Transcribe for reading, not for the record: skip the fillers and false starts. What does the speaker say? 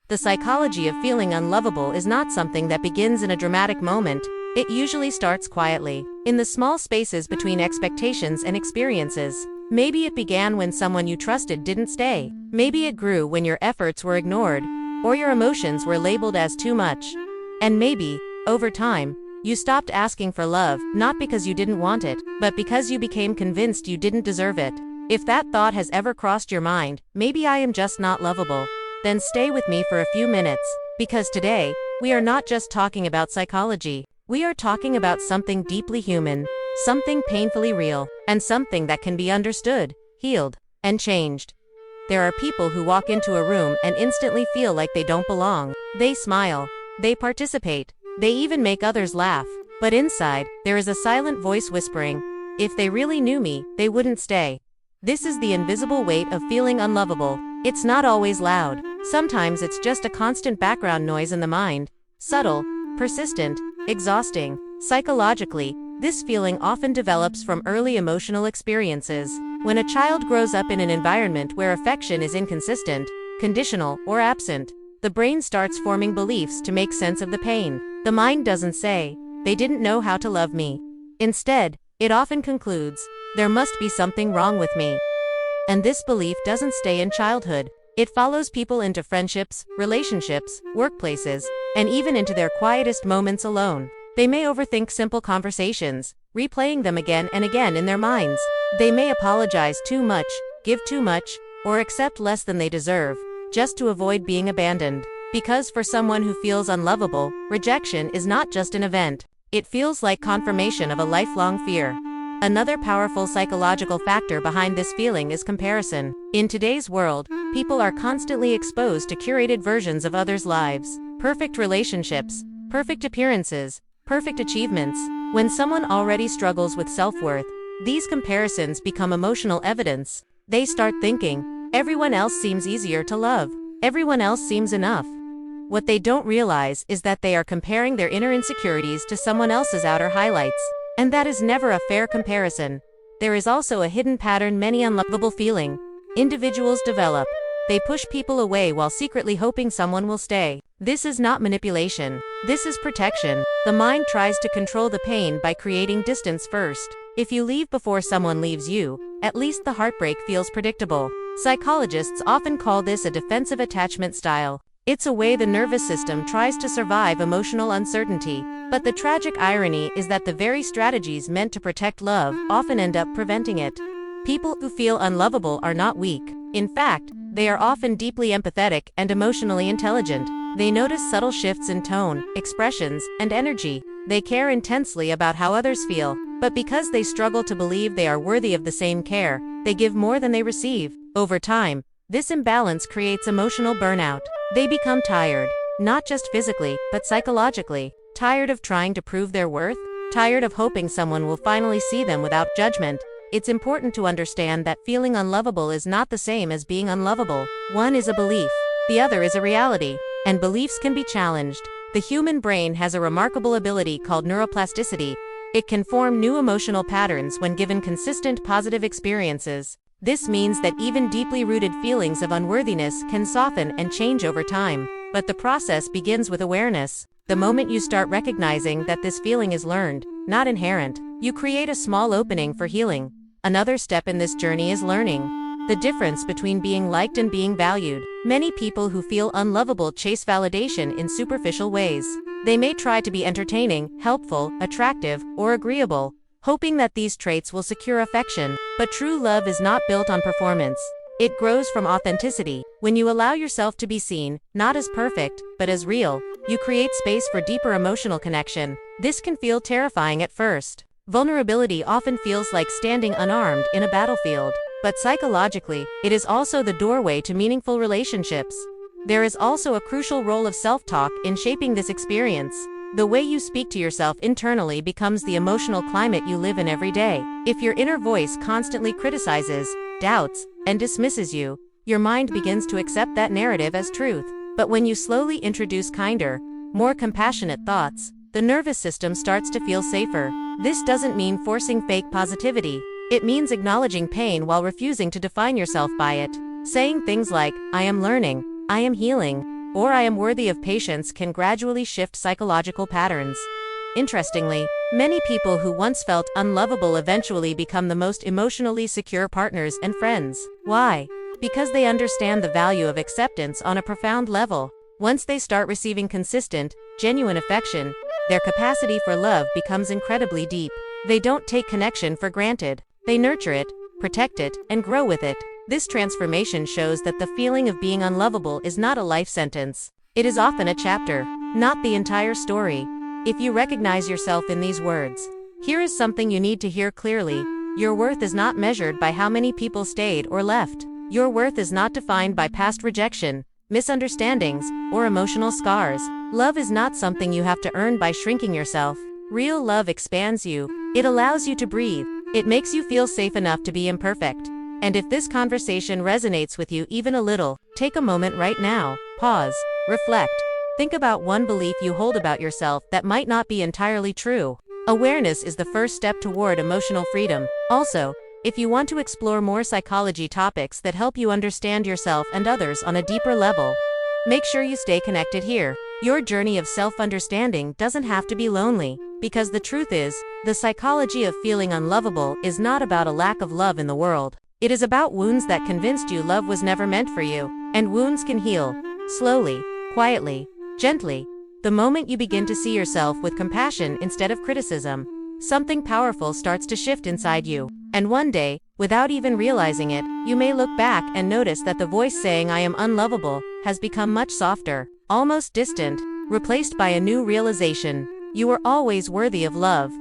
The psychology of feeling unlovable is not something that begins in a dramatic moment. It usually starts quietly, in the small spaces between expectations and experiences. Maybe it began when someone you trusted didn't stay. Maybe it grew when your efforts were ignored, or your emotions were labeled as too much. And maybe, over time, you stopped asking for love, not because you didn't want it, but because you became convinced you didn't deserve it. If that thought has ever crossed your mind, maybe I am just not lovable, then stay with me for a few minutes, because today, we are not just talking about psychology. We are talking about something deeply human, something painfully real, and something that can be understood, healed, and changed. There are people who walk into a room and instantly feel like they don't belong. They smile, they participate, they even make others laugh. But inside, there is a silent voice whispering, if they really knew me, they wouldn't stay. This is the invisible weight of feeling unlovable. It's not always loud. Sometimes it's just a constant background noise in the mind. Subtle, persistent, exhausting. Psychologically, this feeling often develops from early emotional experiences. When a child grows up in an environment where affection is inconsistent, conditional, or absent, the brain starts forming beliefs to make sense of the pain. The mind doesn't say, they didn't know how to love me. Instead, it often concludes, there must be something wrong with me. And this belief doesn't stay in childhood. It follows people into friendships, relationships, workplaces, and even into their quietest moments alone. They may overthink simple conversations, replaying them again and again in their minds. They may apologize too much, give too much, or accept less than they deserve, just to avoid being abandoned. Because for someone who feels unlovable, rejection is not just an event. It feels like confirmation of a lifelong fear. Another powerful psychological factor behind this feeling is comparison. In today's world, people are constantly exposed to curated versions of others' lives. Perfect relationships, perfect appearances, perfect achievements. When someone already struggles with self-worth, these comparisons become emotional evidence. They start thinking, everyone else seems easier to love. Everyone else seems enough. What they don't realize is that they are comparing their inner insecurities to someone else's outer highlights. And that is never a fair comparison. There is also a hidden pattern many unlovable feeling individuals develop. They push people away while secretly hoping someone will stay. This is not manipulation. This is protection. The mind tries to control the pain by creating distance first. If you leave before someone leaves you, at least the heartbreak feels predictable. Psychologists often call this a defensive attachment style. It's a way the nervous system tries to survive emotional uncertainty. But the tragic irony is that the very strategies meant to protect love often end up preventing it. People who feel unlovable are not weak. In fact, they are often deeply empathetic and emotionally intelligent. They notice subtle shifts in tone, expressions, and energy. They care intensely about how others feel. But because they struggle to believe they are worthy of the same care, they give more than they receive. Over time, this imbalance creates emotional burnout. They become tired, not just physically, but psychologically. Tired of trying to prove their worth? Tired of hoping someone will finally see them without judgment? It's important to understand that feeling unlovable is not the same as being unlovable. One is a belief, the other is a reality, and beliefs can be challenged. The human brain has a remarkable ability called neuroplasticity. It can form new emotional patterns when given consistent positive experiences. This means that even deeply rooted feelings of unworthiness can soften and change over time. But the process begins with awareness. The moment you start recognizing that this feeling is learned, not inherent, you create a small opening for healing. Another step in this journey is learning the difference between being liked and being valued. Many people who feel unlovable chase validation in superficial ways. They may try to be entertaining, helpful, attractive, or agreeable, hoping that these traits will secure affection. But true love is not built on performance. It grows from authenticity. When you allow yourself to be seen, not as perfect, but as real, you create space for deeper emotional connection. This can feel terrifying at first. Vulnerability often feels like standing unarmed in a battlefield. But psychologically, it is also the doorway to meaningful relationships. There is also a crucial role of self-talk in shaping this experience. The way you speak to yourself internally becomes the emotional climate you live in every day. If your inner voice constantly criticizes, doubts, and dismisses you, your mind begins to accept that narrative as truth. But when you slowly introduce kinder, more compassionate thoughts, the nervous system starts to feel safer. This doesn't mean forcing fake positivity. It means acknowledging pain while refusing to define yourself by it. Saying things like, I am learning, I am healing, or I am worthy of patience can gradually shift psychological patterns. Interestingly, many people who once felt unlovable eventually become the most emotionally secure partners and friends. Why? Because they understand the value of acceptance on a profound level. Once they start receiving consistent, genuine affection, their capacity for love becomes incredibly deep. They don't take connection for granted. They nurture it, protect it, and grow with it. This transformation shows that the feeling of being unlovable is not a life sentence. It is often a chapter, not the entire story. If you recognize yourself in these words, here is something you need to hear clearly. Your worth is not measured by how many people stayed or left. Your worth is not defined by past rejection, misunderstandings, or emotional scars. Love is not something you have to earn by shrinking yourself. Real love expands you. It allows you to breathe. It makes you feel safe enough to be imperfect. And if this conversation resonates with you even a little, take a moment right now, pause, reflect. Think about one belief you hold about yourself that might not be entirely true. Awareness is the first step toward emotional freedom. Also, if you want to explore more psychology topics that help you understand yourself and others on a deeper level, make sure you stay connected here. Your journey of self-understanding doesn't have to be lonely, because the truth is, the psychology of feeling unlovable is not about a lack of love in the world. It is about wounds that convinced you love was never meant for you. And wounds can heal, slowly, quietly, gently. The moment you begin to see yourself with compassion instead of criticism, something powerful starts to shift inside you. And one day, without even realizing it, you may look back and notice that the voice saying "I am unlovable" has become much softer, almost distant, replaced by a new realization: you are always worthy of love.